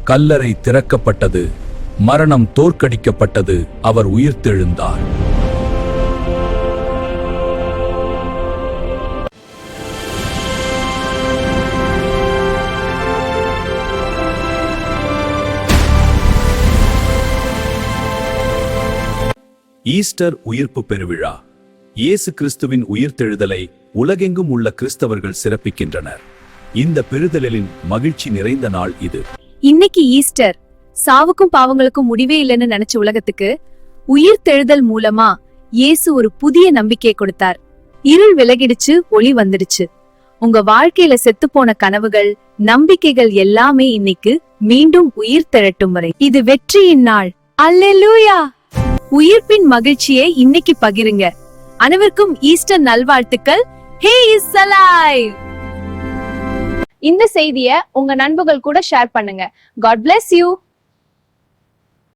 கல்லறை திறக்கப்பட்டது, மரணம் தோற்கடிக்கப்பட்டது, அவர் உயிர்த்தெழுந்தார். ஈஸ்டர் உயிர்ப்பு பெருவிழா. இயேசு கிறிஸ்துவின் உயிர்த்தெழுதலை உலகெங்கும் உள்ள கிறிஸ்தவர்கள் சிறப்பிக்கின்றனர். இந்த பெறுதலின் மகிழ்ச்சி நிறைந்த நாள் இது. இன்னைக்கு ஈஸ்டர். சாவுக்கும் பாவங்களுக்கும் முடிவே இல்லைன்னு நினைச்ச உலகத்துக்கு உயிர்த்தெழுதல் மூலமா இயேசு ஒரு புதிய நம்பிக்கையை கொடுத்தார். இருள் விலகிடுச்சு, ஒளி வந்துடுச்சு. உங்க வாழ்க்கையில செத்து போன கனவுகள், நம்பிக்கைகள் எல்லாமே இன்னைக்கு மீண்டும் உயிர் திரட்டும் வரை இது வெற்றியின் நாள். அல்லேலூயா! உயிர்ப்பின் மகிழ்ச்சியை இன்னைக்கு பகிருங்க. அனைவருக்கும் ஈஸ்டர் நல்வாழ்த்துக்கள். He is alive. இந்த செய்தியை உங்க நண்பர்கள் கூட ஷேர் பண்ணுங்க. God bless you.